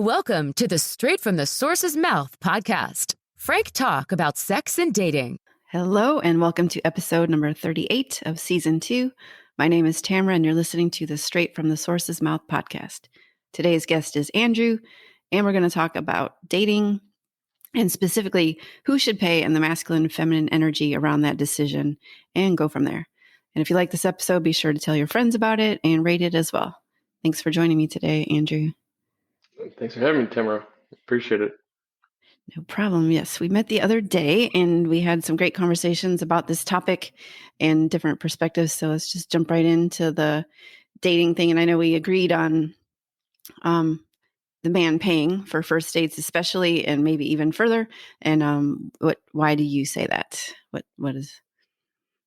Welcome to the Straight from the Source's Mouth podcast. Frank talk about sex and dating. Hello, and welcome to episode number 38 of season 2. My name is Tamara, and you're listening to the Straight from the Source's Mouth podcast. Today's guest is Andrew, and we're going to talk about dating and specifically who should pay and the masculine and feminine energy around that decision and go from there. And if you like this episode, be sure to tell your friends about it and rate it as well. Thanks for joining me today, Andrew. Thanks for having me, Tamara. Appreciate it. No problem. Yes, we met the other day and we had some great conversations about this topic and different perspectives. So let's just jump right into the dating thing. And I know we agreed on the man paying for first dates, especially, and maybe even further. And why do you say that? What is?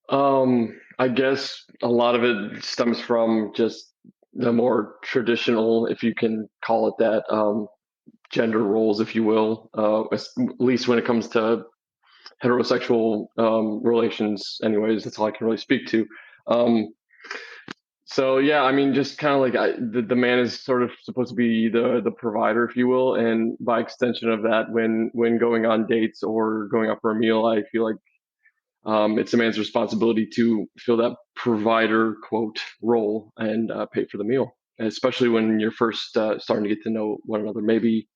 I guess a lot of it stems from just the more traditional, if you can call it that, gender roles, if you will, at least when it comes to heterosexual relations. Anyways, that's all I can really speak to. So yeah, I mean, just kind of like the man is sort of supposed to be the provider, if you will, and by extension of that, when going on dates or going out for a meal, I feel like it's a man's responsibility to fill that provider quote role and pay for the meal, especially when you're first starting to get to know one another. Maybe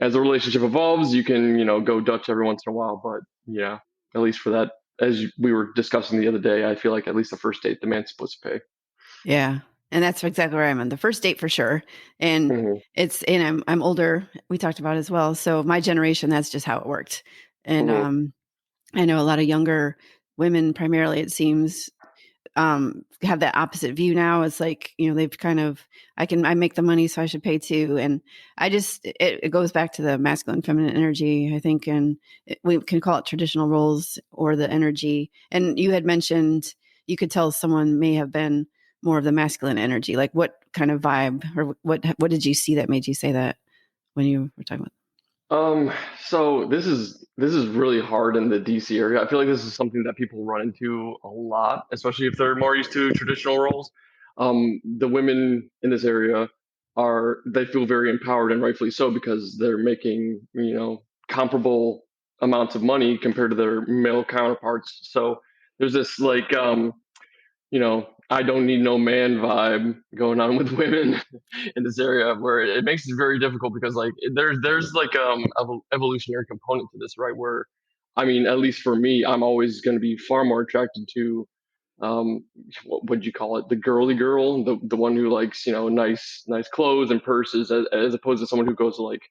as the relationship evolves, you can, go Dutch every once in a while. But yeah, at least for that, as we were discussing the other day, I feel like at least the first date, the man's supposed to pay. Yeah. And that's exactly where I'm on the first date for sure. And I'm older. We talked about it as well. So my generation, that's just how it worked. And I know a lot of younger women, primarily, it seems, have that opposite view now. It's like, they've kind of, I make the money, so I should pay too. And it goes back to the masculine, feminine energy, I think. And we can call it traditional roles or the energy. And you had mentioned you could tell someone may have been more of the masculine energy. Like what kind of vibe or what did you see that made you say that when you were talking about? So this is really hard in the DC area. I feel like this is something that people run into a lot, especially if they're more used to traditional roles. The women in this area they feel very empowered, and rightfully so, because they're making, comparable amounts of money compared to their male counterparts. So there's this like, I don't need no man vibe going on with women in this area, where it makes it very difficult, because like there's like evolutionary component to this, right? Where, I mean, at least for me, I'm always going to be far more attracted to what would you call it, the girly girl, the one who likes, nice clothes and purses, as opposed to someone who goes to like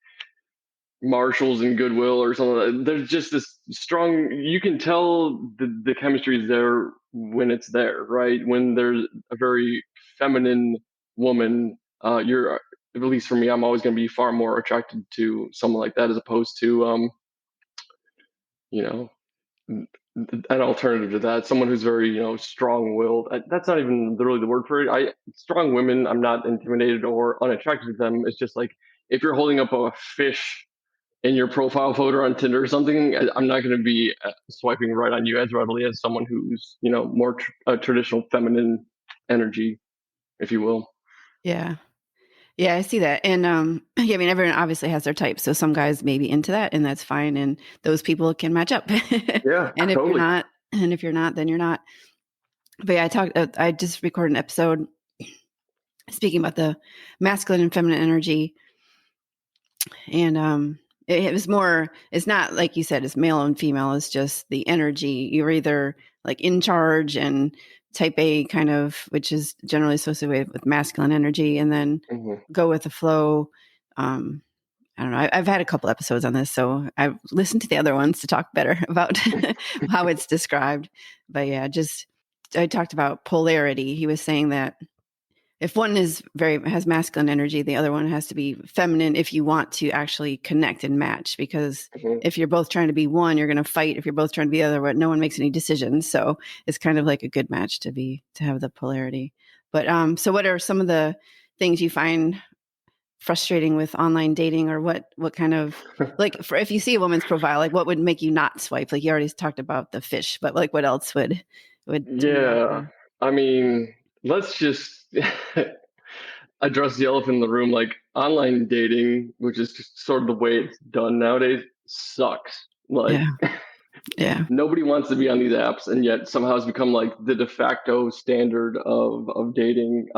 Marshalls and Goodwill or something like that. There's just this strong, you can tell the chemistry is there when it's there, right? When there's a very feminine woman, you're, at least for me, I'm always going to be far more attracted to someone like that, as opposed to, an alternative to that, someone who's very, strong-willed. That's not even really the word for it. Strong women, I'm not intimidated or unattracted to them. It's just like, if you're holding up a fish in your profile photo on Tinder or something, I'm not going to be swiping right on you as readily as someone who's, more traditional feminine energy, if you will. Yeah. Yeah, I see that. And yeah, I mean, everyone obviously has their type. So some guys may be into that, and that's fine. And those people can match up. Yeah. And if totally. you're not, then you're not. But yeah, I just recorded an episode speaking about the masculine and feminine energy. And it was more, it's not like you said, it's male and female. It's just the energy. You're either like in charge and type A kind of, which is generally associated with masculine energy, and then go with the flow. I don't know. I've had a couple episodes on this, so I've listened to the other ones to talk better about how it's described. But yeah, I talked about polarity. He was saying that if one has masculine energy, the other one has to be feminine if you want to actually connect and match. Because if you're both trying to be one, you're going to fight. If you're both trying to be the other, no one makes any decisions. So it's kind of like a good match to have the polarity. But so what are some of the things you find frustrating with online dating, or what kind of like, if you see a woman's profile, like what would make you not swipe? Like you already talked about the fish, but like what else would I mean, let's just address the elephant in the room. Like, online dating, which is just sort of the way it's done nowadays, sucks. Like Yeah. Yeah. nobody wants to be on these apps, and yet somehow it's become like the de facto standard of dating.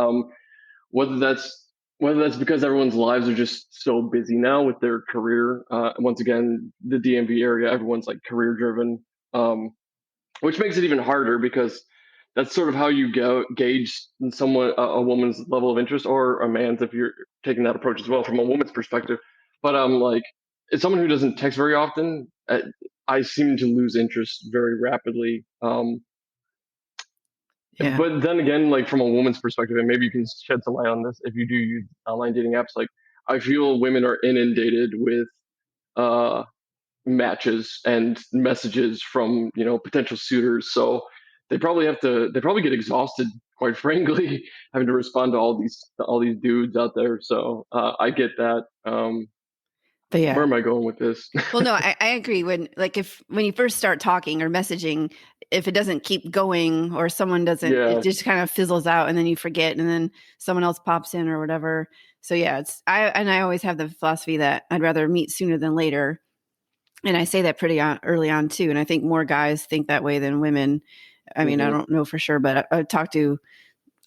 Whether that's whether that's because everyone's lives are just so busy now with their career. Once again, the DMV area, everyone's like career driven, which makes it even harder because that's sort of how you gauge someone a woman's level of interest, or a man's if you're taking that approach as well from a woman's perspective. But like, as someone who doesn't text very often, I seem to lose interest very rapidly. Yeah. But then again, like from a woman's perspective, and maybe you can shed some light on this if you do use online dating apps. Like, I feel women are inundated with uh, matches and messages from potential suitors, so they probably get exhausted, quite frankly, having to respond to all these dudes out there. So I get that. But Where yeah. am I going with this? Well, no, I agree. When you first start talking or messaging, if it doesn't keep going or someone doesn't, Yeah. it just kind of fizzles out and then you forget and then someone else pops in or whatever. So yeah, I always have the philosophy that I'd rather meet sooner than later. And I say that pretty early on too. And I think more guys think that way than women. I mean, I don't know for sure, but I've talked to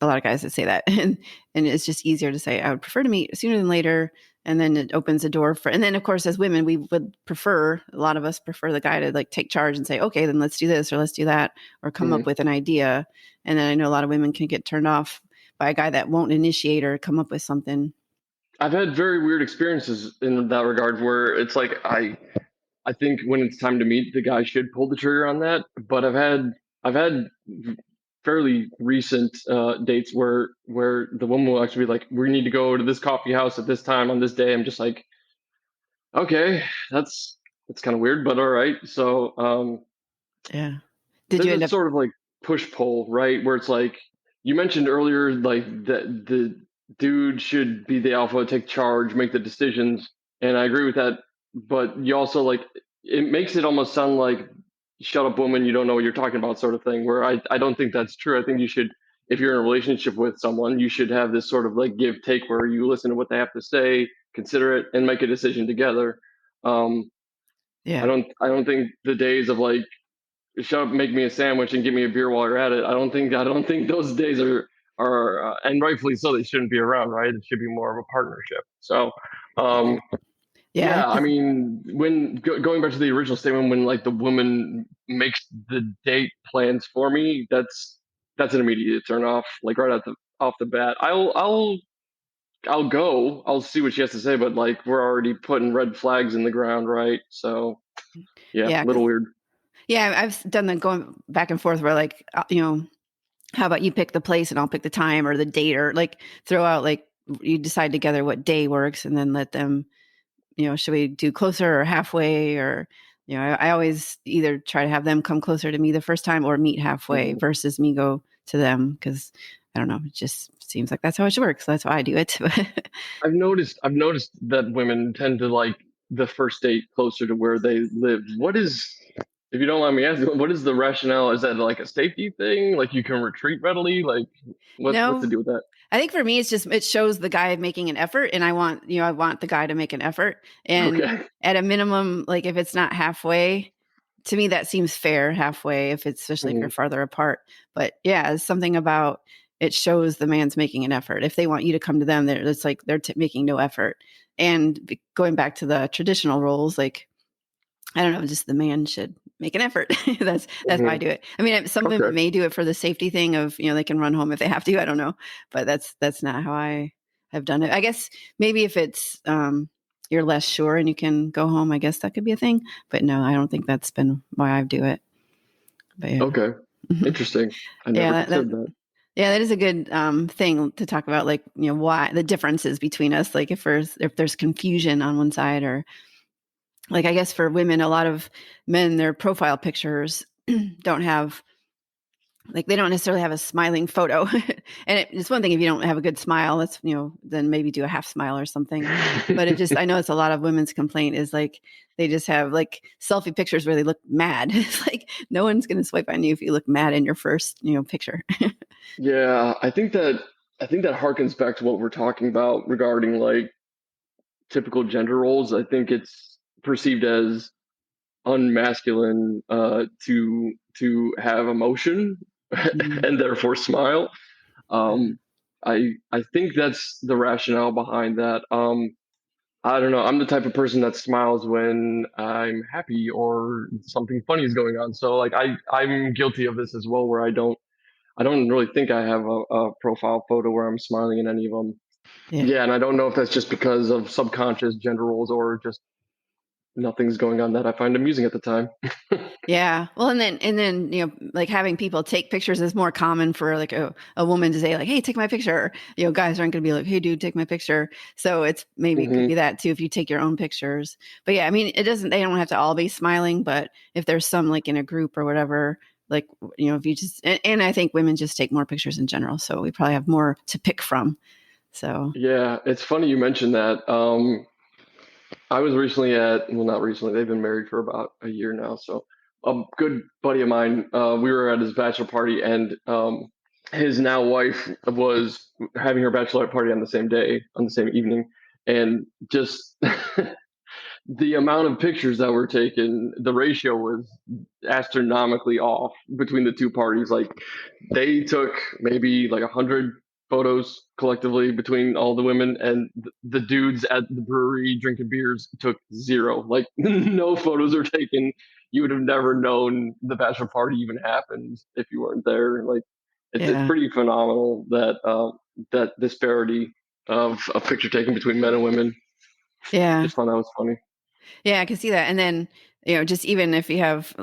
a lot of guys that say that, and it's just easier to say I would prefer to meet sooner than later, and then it opens the door for. And then of course, as women, we would prefer, a lot of us prefer the guy to like take charge and say, okay, then let's do this or let's do that, or come up with an idea. And then I know a lot of women can get turned off by a guy that won't initiate or come up with something. I've had very weird experiences in that regard where it's like I think when it's time to meet, the guy should pull the trigger on that. But I've had fairly recent dates where the woman will actually be like, "We need to go to this coffee house at this time on this day." I'm just like, okay, that's kind of weird, but all right. So Yeah. Did you there's end a up? sort of like push pull, right? Where it's like you mentioned earlier, like that the dude should be the alpha, take charge, make the decisions, and I agree with that. But you also like it makes it almost sound like shut up woman, you don't know what you're talking about sort of thing. Where I don't think that's true. I think you should, if you're in a relationship with someone, you should have this sort of like give take where you listen to what they have to say, consider it, and make a decision together. Um, Yeah. I don't think the days of like shut up, make me a sandwich, and give me a beer while you're at it. I don't think those days are and rightfully so. They shouldn't be around, right? It should be more of a partnership. So, um, Yeah. yeah, I mean, when going back to the original statement, when like the woman makes the date plans for me, that's an immediate turn off, like right off the bat. I'll go. I'll see what she has to say, but like we're already putting red flags in the ground, right? So yeah, a Yeah. little weird. Yeah. I've done the going back and forth where like, how about you pick the place and I'll pick the time or the date, or like throw out like you decide together what day works and then let them, should we do closer or halfway, or, I always either try to have them come closer to me the first time or meet halfway versus me go to them. Cause I don't know, it just seems like that's how it should work. So that's why I do it. I've noticed that women tend to like the first date closer to where they live. What is, if you don't mind me asking, what is the rationale? Is that like a safety thing? Like you can retreat readily? Like what's the No, deal with that? I think for me, it's just, it shows the guy making an effort, and I want the guy to make an effort. And Okay. at a minimum, like if it's not halfway, to me, that seems fair halfway, if it's, especially if you're farther apart. But yeah, it's something about, it shows the man's making an effort. If they want you to come to them, it's like they're making no effort. And going back to the traditional roles, like, I don't know, just the man should make an effort. That's how I do it. I mean, some women Okay. may do it for the safety thing of, they can run home if they have to. I don't know, but that's not how I have done it. I guess maybe if it's you're less sure and you can go home, I guess that could be a thing. But no, I don't think that's been why I do it. But yeah. Okay. Interesting. I never Yeah, considered that. yeah, that is a good thing to talk about. Like, why the differences between us. Like, if there's confusion on one side, or like, I guess for women, a lot of men, their profile pictures don't have, like, they don't necessarily have a smiling photo. And it's one thing if you don't have a good smile, that's, then maybe do a half smile or something. But I know it's a lot of women's complaint is like, they just have like selfie pictures where they look mad. It's like, no one's going to swipe on you if you look mad in your first, picture. Yeah, I think that harkens back to what we're talking about regarding like typical gender roles. I think it's perceived as unmasculine to have emotion Mhm. and therefore smile. Um, I think that's the rationale behind that. I don't know. I'm the type of person that smiles when I'm happy or something funny is going on. So like I'm guilty of this as well, where I don't really think I have a profile photo where I'm smiling in any of them. Yeah. Yeah, and I don't know if that's just because of subconscious gender roles or just nothing's going on that I find amusing at the time. Yeah. Well, and then, like having people take pictures is more common for like a woman to say like, "Hey, take my picture." Guys aren't going to be like, "Hey, dude, take my picture." So it's maybe it could Hmm. be that too if you take your own pictures. But yeah, I mean, they don't have to all be smiling, but if there's some like in a group or whatever, like, if you just, and I think women just take more pictures in general. So we probably have more to pick from. So, Yeah, it's funny you mentioned that. I was recently well, not recently, they've been married for about a year now. So, a good buddy of mine, we were at his bachelor party, and his now wife was having her bachelorette party on the same day, on the same evening. And just the amount of pictures that were taken, the ratio was astronomically off between the two parties. Like they took maybe like 100 photos collectively between all the women, and the dudes at the brewery drinking beers took zero. Like no photos were taken. You would have never known the bachelor party even happened if you weren't there. Like it's yeah. pretty phenomenal that that disparity of a picture taken between men and women. Yeah. Just found that was funny. Yeah, I can see that. And then, just even if you have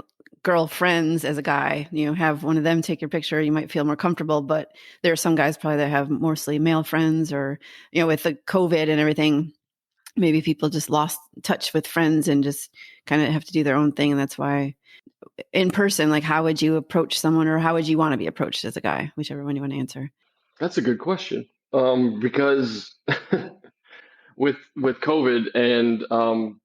girlfriends as a guy, have one of them take your picture, you might feel more comfortable. But there are some guys probably that have mostly male friends or, with the COVID and everything, maybe people just lost touch with friends and just kind of have to do their own thing. And that's why in person, like how would you approach someone or how would you want to be approached as a guy, whichever one you want to answer? That's a good question. Because with COVID and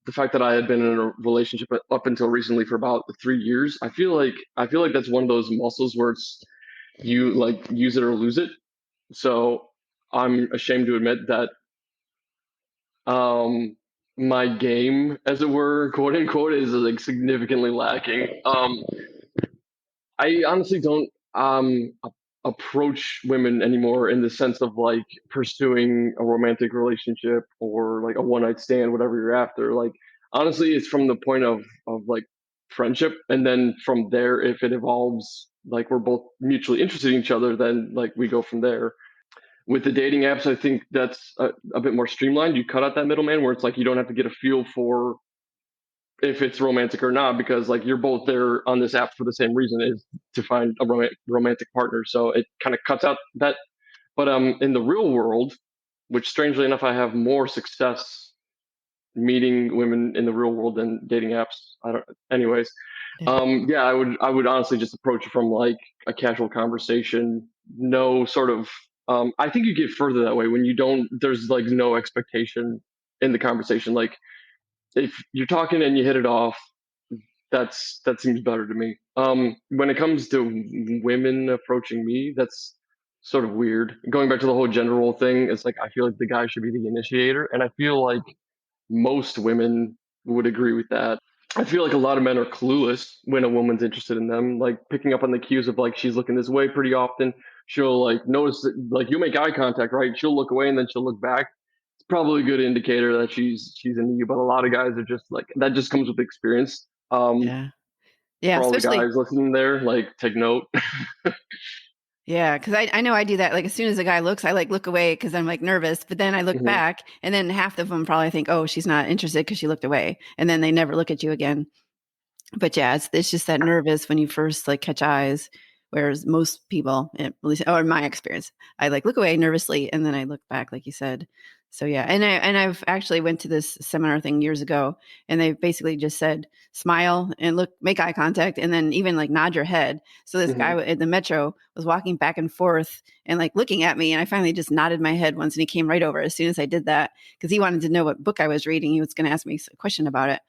the fact that I had been in a relationship up until recently for about 3 years, I feel like that's one of those muscles where it's you like use it or lose it. So I'm ashamed to admit that um, my game, as it were, quote unquote, is like significantly lacking. I honestly don't approach women anymore in the sense of like pursuing a romantic relationship or like a one night stand, whatever you're after. Like honestly, it's from the point of like friendship, and then from there, if it evolves, like we're both mutually interested in each other, then like we go from there. With the dating apps, I think that's a bit more streamlined. You cut out that middleman where it's like you don't have to get a feel for if it's romantic or not, because like you're both there on this app for the same reason, is to find a romantic partner. So it kind of cuts out that. But in the real world, which strangely enough I have more success meeting women in the real world than dating apps. I don't anyways. Yeah. Yeah, I would honestly just approach it from like a casual conversation. No sort of I think you get further that way when you don't there's like no expectation in the conversation. Like if you're talking and you hit it off, that seems better to me. When it comes to women approaching me, that's sort of weird. Going back to the whole gender role thing, it's like I feel like the guy should be the initiator, and I feel like most women would agree with that. I feel like a lot of men are clueless when a woman's interested in them, like picking up on the cues of like she's looking this way pretty often. She'll like notice that like you make eye contact, right? She'll look away and then she'll look back. It's probably a good indicator that she's into you. But a lot of guys are just like that. Just comes with experience. Yeah. Yeah. For all the Especially, guys listening there, like take note. yeah, because I know I do that. Like as soon as a guy looks, I like look away because I'm like nervous. But then I look Hmm. back, and then half of them probably think, "Oh, she's not interested because she looked away," and then they never look at you again. But yeah, it's just that nervous when you first like catch eyes. Whereas most people, at least, or in my experience, I like look away nervously and then I look back, like you said. So yeah, I've actually went to this seminar thing years ago, and they basically just said smile and look, make eye contact, and then even like nod your head. So this Hmm. guy at the metro was walking back and forth and like looking at me, and I finally just nodded my head once, and he came right over as soon as I did that because he wanted to know what book I was reading. He was going to ask me a question about it.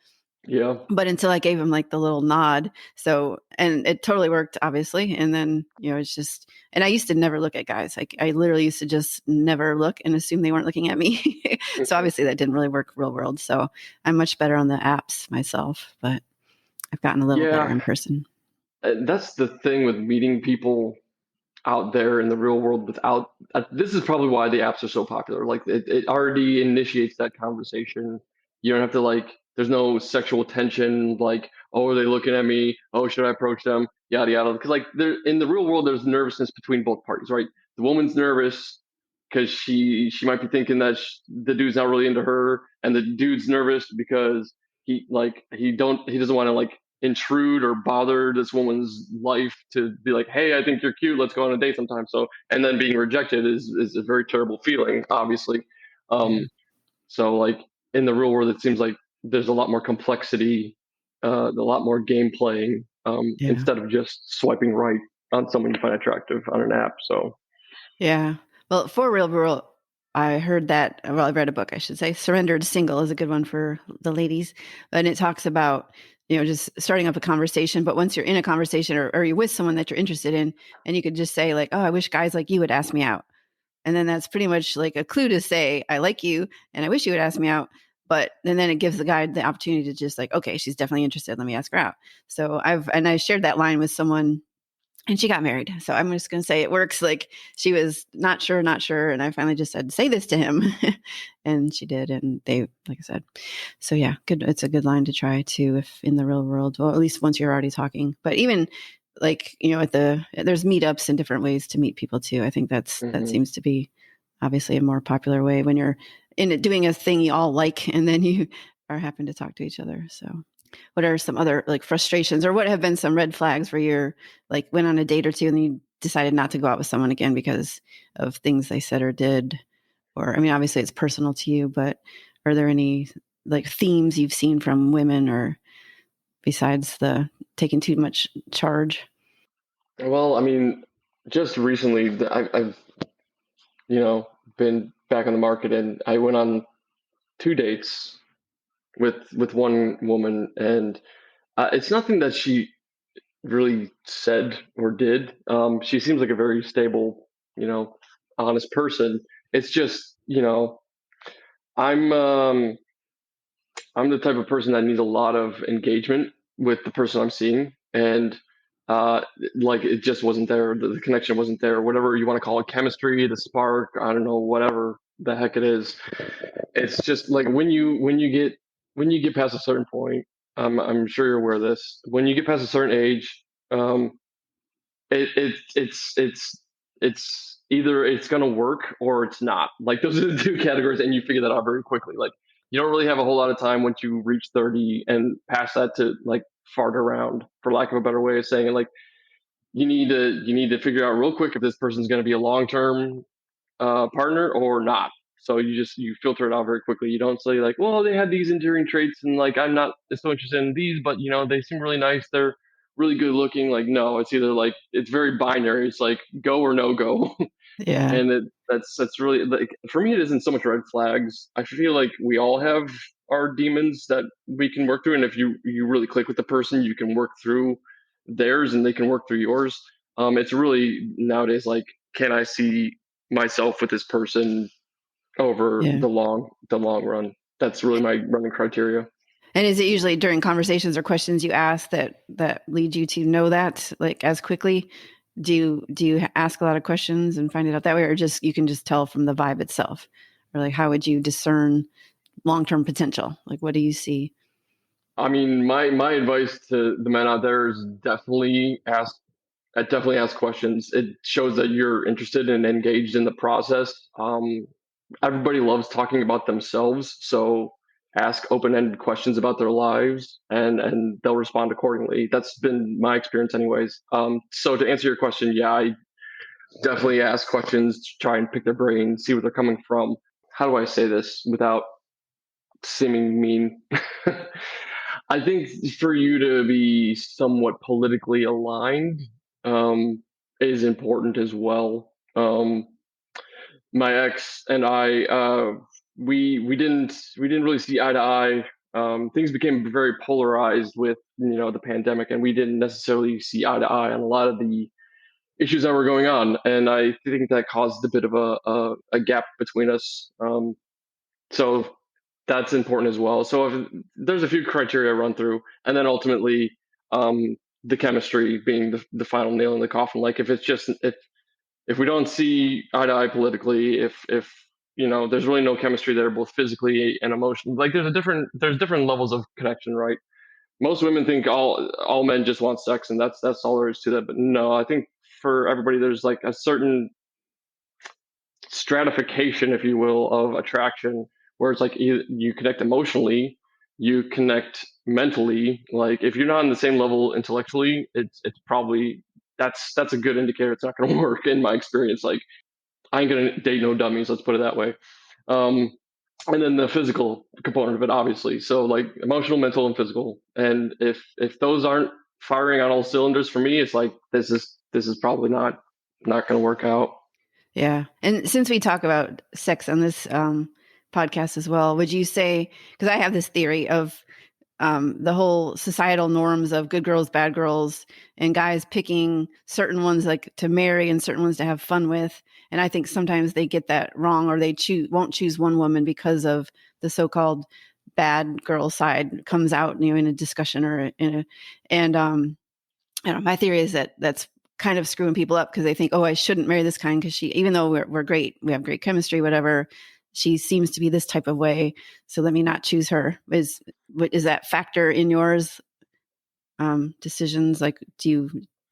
Yeah. But until I gave him like the little nod. So, and it totally worked, obviously. And then, it's just, and I used to never look at guys. Like I literally used to just never look and assume they weren't looking at me. So obviously that didn't really work real world. So I'm much better on the apps myself, but I've gotten a little better Yeah. in person. That's the thing with meeting people out there in the real world without this is probably why the apps are so popular. Like it already initiates that conversation. You don't have to like there's no sexual tension like, oh, are they looking at me, oh, should I approach them, yada yada, because like there in the real world there's nervousness between both parties, right? The woman's nervous because she might be thinking that the dude's not really into her, and the dude's nervous because he doesn't want to like intrude or bother this woman's life to be like, hey, I think you're cute, let's go on a date sometime. So, and then being rejected is a very terrible feeling, obviously. Yeah. So like in the real world, it seems like there's a lot more complexity, a lot more game playing, Yeah. instead of just swiping right on someone you find attractive on an app. So Yeah. Well, for real world, I heard that. Well, I read a book, I should say. Surrendered Single is a good one for the ladies. And it talks about, just starting up a conversation. But once you're in a conversation or you're with someone that you're interested in, and you could just say, like, oh, I wish guys like you would ask me out. And then that's pretty much like a clue to say, I like you and I wish you would ask me out. But and then it gives the guy the opportunity to just like, okay, she's definitely interested. Let me ask her out. So I shared that line with someone and she got married. So I'm just going to say it works. Like she was not sure. And I finally just said, say this to him. And she did. And they, like I said, so yeah, good. It's a good line to try to, if in the real world, well, at least once you're already talking, but even like, there's meetups and different ways to meet people too. I think that seems to be obviously a more popular way when you're in it, doing a thing you all like, and then you are happen to talk to each other. So what are some other like frustrations, or what have been some red flags where you're like went on a date or two and then you decided not to go out with someone again because of things they said or did? Or, I mean, obviously it's personal to you, but are there any like themes you've seen from women, or besides the taking too much charge? well, I mean, just recently I've been back on the market, and I went on 2 dates with one woman, and it's nothing that she really said or did. She seems like a very stable, honest person. It's just, I'm um, I'm the type of person that needs a lot of engagement with the person I'm seeing, and uh, like it just wasn't there. The connection wasn't there. Whatever you want to call it, chemistry, the spark. I don't know, whatever the heck it is. It's just like when you get past a certain point. I'm sure you're aware of this. When you get past a certain age, it's either it's gonna work or it's not. Like those are the two categories, and you figure that out very quickly. Like you don't really have a whole lot of time once you reach 30 and past that to like fart around, for lack of a better way of saying it. Like you need to figure out real quick if this person's gonna be a long term partner or not. So you filter it out very quickly. You don't say like, well, they have these endearing traits, and like I'm not so interested in these, but they seem really nice. They're really good looking. Like no, it's either like it's very binary. It's like go or no go, Yeah. and that's really like for me. It isn't so much red flags. I feel like we all have our demons that we can work through, and if you really click with the person, you can work through theirs, and they can work through yours. It's really nowadays like, can I see myself with this person over Yeah. the long run? That's really my running criteria. And is it usually during conversations or questions you ask that lead you to know that like as quickly? Do you ask a lot of questions and find it out that way, or just you can just tell from the vibe itself? Or like how would you discern long-term potential? Like what do you see? I mean, my advice to the men out there is definitely ask questions. It shows that you're interested and engaged in the process. Everybody loves talking about themselves, so ask open-ended questions about their lives, and they'll respond accordingly. That's been my experience, anyways. So to answer your question, yeah, I definitely ask questions to try and pick their brain, see where they're coming from. How do I say this without seeming mean? I think for you to be somewhat politically aligned um, is important as well. My ex and I, we didn't really see eye to eye things became very polarized with the pandemic, and we didn't necessarily see eye to eye on a lot of the issues that were going on, and I think that caused a bit of a gap between us. So that's important as well. So if, there's a few criteria I run through, and then ultimately the chemistry being the final nail in the coffin. Like if we don't see eye to eye politically, if there's really no chemistry there, both physically and emotionally. Like there's different levels of connection, right? Most women think all men just want sex, and that's all there is to that. But no, I think for everybody, there's like a certain stratification, if you will, of attraction, where it's like you connect emotionally, you connect mentally. Like if you're not on the same level intellectually, it's probably that's a good indicator it's not going to work in my experience. Like I ain't going to date no dummies. Let's put it that way. Um, and then the physical component of it, obviously. So like emotional, mental, and physical. And if those aren't firing on all cylinders for me, it's like this is probably not going to work out. Yeah. And since we talk about sex on this podcast as well, would you say, because I have this theory of the whole societal norms of good girls, bad girls, and guys picking certain ones like to marry and certain ones to have fun with. And I think sometimes they get that wrong, or they won't choose one woman because of the so-called bad girl side comes out, in a discussion or and I don't know, my theory is that that's kind of screwing people up because they think, oh, I shouldn't marry this kind because even though we're great, we have great chemistry, whatever, she seems to be this type of way, so let me not choose her. Is that factor in yours decisions? Like,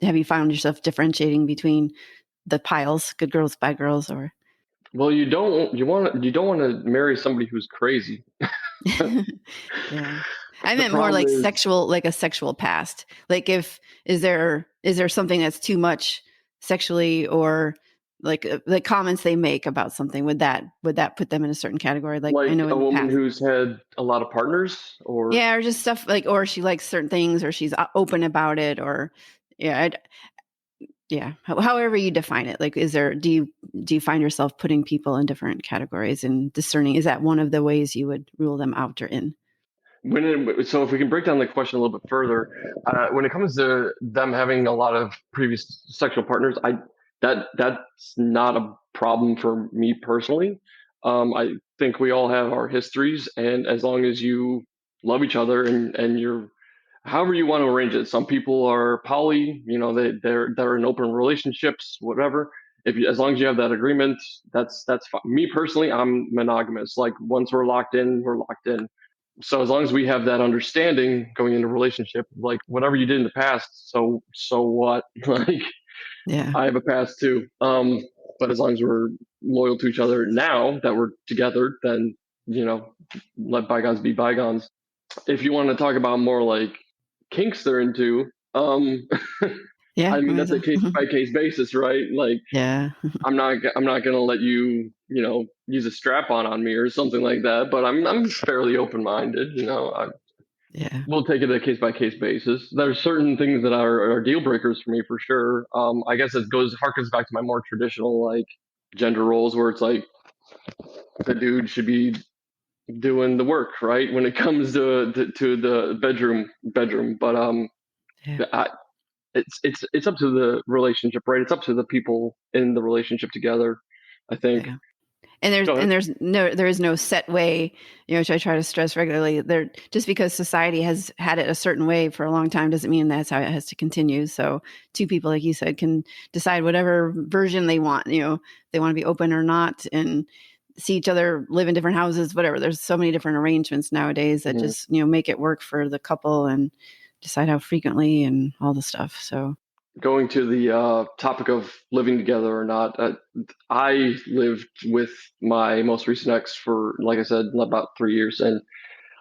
have you found yourself differentiating between the piles, good girls, bad girls, or? Well, you don't want to marry somebody who's crazy. Yeah. I The meant more problem like is, sexual, like a sexual past. Like is there something that's too much sexually, or like comments they make about something, would that put them in a certain category? Like I like know a in the woman past. who's had a lot of partners, or Yeah, or just stuff like, or she likes certain things, or she's open about it, or yeah, yeah. However you define it. Like, do you find yourself putting people in different categories and discerning? Is that one of the ways you would rule them out or in? so if we can break down the question a little bit further, when it comes to them having a lot of previous sexual partners, that's not a problem for me personally. I think we all have our histories, and as long as you love each other and you're however you want to arrange it. Some people are poly, they're in open relationships, whatever. As long as you have that agreement, that's fine. Me personally, I'm monogamous. Like once we're locked in, we're locked in. So as long as we have that understanding going into a relationship, like whatever you did in the past, so what? Like Yeah, I have a past too. But as long as we're loyal to each other now that we're together, then you know, let bygones be bygones. If you want to talk about more like kinks they're into, yeah, I mean might as that's a well. case by case basis, right? Like Yeah, I'm not gonna let you use a strap on me or something like that. But I'm fairly open minded. yeah, We'll take it a case by case basis. There's certain things that are deal breakers for me for sure. I guess it harkens back to my more traditional like gender roles where it's like the dude should be doing the work, right? When it comes to the bedroom. But yeah, I, it's up to the relationship, right? It's up to the people in the relationship together, I think. yeah. And Go ahead. there is no set way, which I try to stress regularly. There, just because society has had it a certain way for a long time doesn't mean that's how it has to continue. So two people, like you said, can decide whatever version they want. They want to be open or not, and see each other, live in different houses, whatever. There's so many different arrangements nowadays that Mhm. just make it work for the couple, and decide how frequently and all the stuff. So Going to the topic of living together or not, I lived with my most recent ex for, like I said, about 3 years, and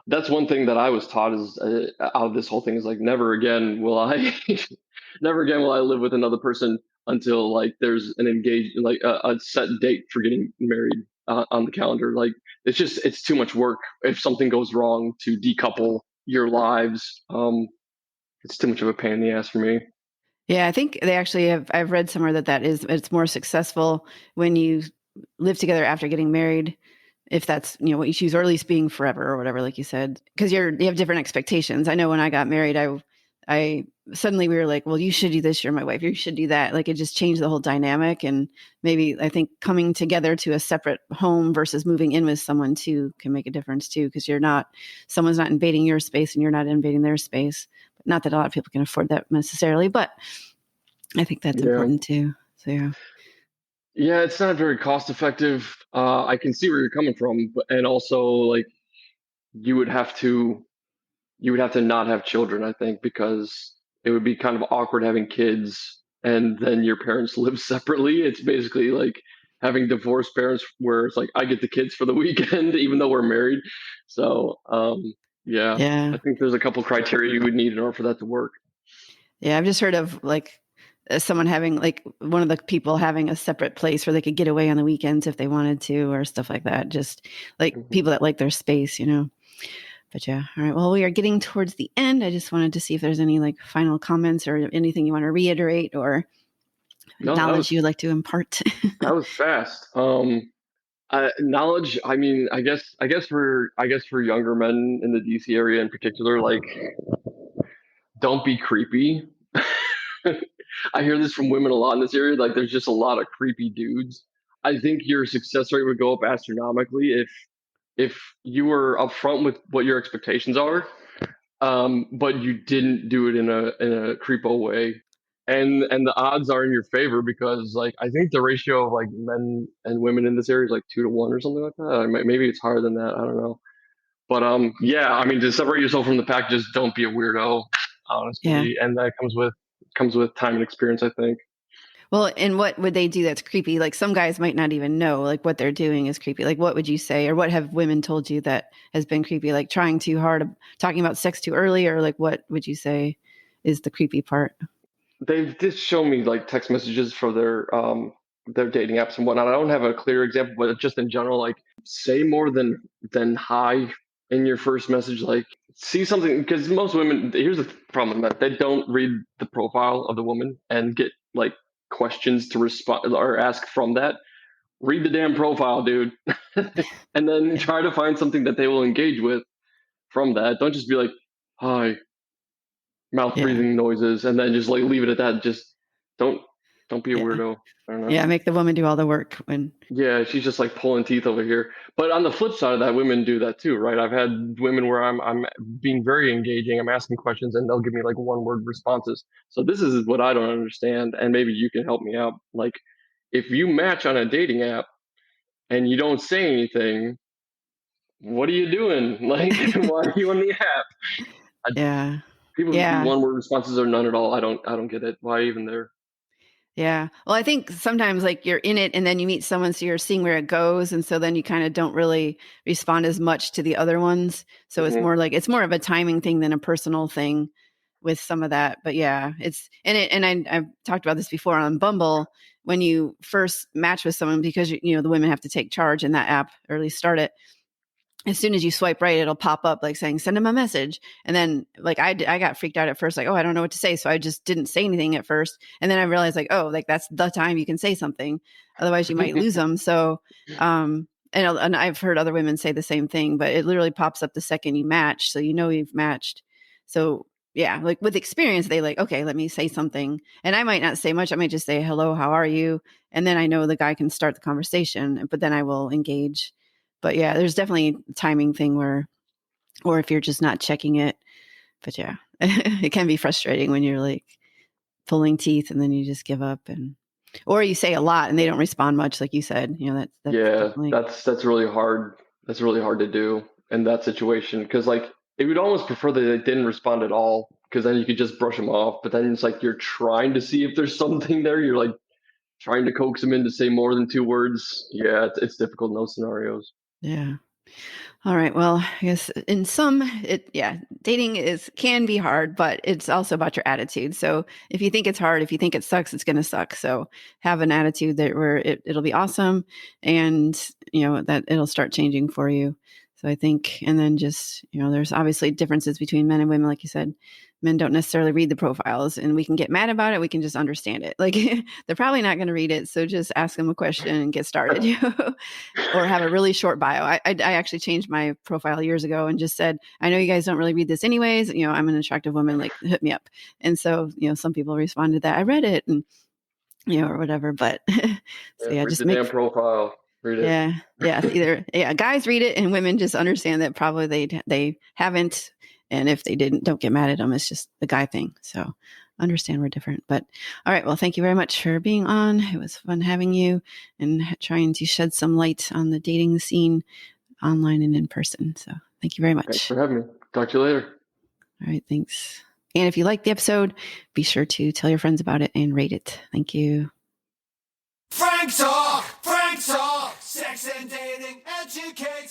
that's one thing that I was taught is out of this whole thing is like never again will I, never again will I live with another person until like there's an like a set date for getting married on the calendar. Like it's too much work if something goes wrong to decouple your lives. It's too much of a pain in the ass for me. yeah, I think they actually have. I've read somewhere that it's more successful when you live together after getting married, if that's, what you choose, or at least being forever or whatever, like you said, because you have different expectations. I know when I got married, I suddenly we were like, well, you should do this. You're my wife. You should do that. Like it just changed the whole dynamic. And maybe I think coming together to a separate home versus moving in with someone too can make a difference too. Cause someone's not invading your space and you're not invading their space. Not that a lot of people can afford that necessarily, but I think that's important too. So yeah. Yeah, it's not very cost effective. I can see where you're coming from, and also like you would have to not have children, I think, because it would be kind of awkward having kids and then your parents live separately. It's basically like having divorced parents where it's like I get the kids for the weekend even though we're married. So, yeah, I think there's a couple criteria you would need in order for that to work. Yeah, I've just heard of like someone having like one of the people having a separate place where they could get away on the weekends if they wanted to or stuff like that. Just like people that like their space, But yeah, all right. Well, we are getting towards the end. I just wanted to see if there's any like final comments or anything you want to reiterate or knowledge you'd like to impart. That was fast. Knowledge. I mean, I guess for younger men in the DC area in particular, like, don't be creepy. I hear this from women a lot in this area. Like, there's just a lot of creepy dudes. I think your success rate would go up astronomically if you were upfront with what your expectations are, but you didn't do it in a creepo way, and the odds are in your favor because like I think the ratio of like men and women in this area is like 2-to-1 or something like that. Maybe it's higher than that. I don't know, but yeah. I mean, to separate yourself from the pack, just don't be a weirdo, honestly, and that comes with time and experience, I think. Well, and what would they do that's creepy? Like some guys might not even know like what they're doing is creepy. Like what would you say, or what have women told you that has been creepy? Like trying too hard, talking about sex too early, or like what would you say is the creepy part? They've just shown me like text messages for their dating apps and whatnot. I don't have a clear example, but just in general, like say more than hi in your first message. Like see something, because most women, here's the problem with that, they don't read the profile of the woman and get like questions to respond or ask from that. Read the damn profile, dude, and then try to find something that they will engage with from that. Don't just be like, hi, mouth breathing noises, and then just like leave it at that. Just don't be a weirdo. I don't know. Yeah, make the woman do all the work Yeah, she's just like pulling teeth over here. But on the flip side of that, women do that too, right? I've had women where I'm being very engaging, I'm asking questions, and they'll give me like one word responses. So this is what I don't understand, and maybe you can help me out. Like, if you match on a dating app and you don't say anything, what are you doing? Like, why are you on the app? People who do one word responses or none at all. I don't get it. Why even there? Yeah. Well, I think sometimes like you're in it and then you meet someone, so you're seeing where it goes. And so then you kind of don't really respond as much to the other ones. So it's more of a timing thing than a personal thing with some of that. But yeah, I've talked about this before on Bumble. When you first match with someone, because the women have to take charge in that app, or at least start it. As soon as you swipe right, it'll pop up like saying, send him a message. And then like, I got freaked out at first, like, oh, I don't know what to say. So I just didn't say anything at first. And then I realized like, oh, like that's the time you can say something. Otherwise you might lose them. So, and I've heard other women say the same thing, but it literally pops up the second you match. So you've matched. So yeah, like with experience, they like, okay, let me say something. And I might not say much. I might just say, hello, how are you? And then I know the guy can start the conversation, but then I will engage. But yeah, there's definitely a timing thing or if you're just not checking it. But yeah, it can be frustrating when you're like pulling teeth and then you just give up, or you say a lot and they don't respond much, like you said. That's really hard. That's really hard to do in that situation, because like it would almost prefer that they didn't respond at all, because then you could just brush them off. But then it's like you're trying to see if there's something there. You're like trying to coax them in to say more than 2 words. Yeah, it's difficult in those scenarios. Yeah. All right. Well, I guess in dating can be hard, but it's also about your attitude. So if you think it's hard, if you think it sucks, it's going to suck. So have an attitude that where it'll be awesome, and that it'll start changing for you. So I think, and then just, there's obviously differences between men and women. Like you said, men don't necessarily read the profiles, and we can get mad about it. We can just understand it. Like they're probably not going to read it. So just ask them a question and get started, or have a really short bio. I actually changed my profile years ago and just said, I know you guys don't really read this anyways. I'm an attractive woman, like hit me up. And so, some people responded to that. I read it and, or whatever, but so read just the damn profile. Read it. Yeah. Guys read it, and women just understand that probably they haven't. And if they didn't, don't get mad at them. It's just the guy thing. So understand we're different. But all right. Well, thank you very much for being on. It was fun having you and trying to shed some light on the dating scene online and in person. So thank you very much. Thanks for having me. Talk to you later. All right. Thanks. And if you liked the episode, be sure to tell your friends about it and rate it. Thank you. Frank Talk, sex and dating education.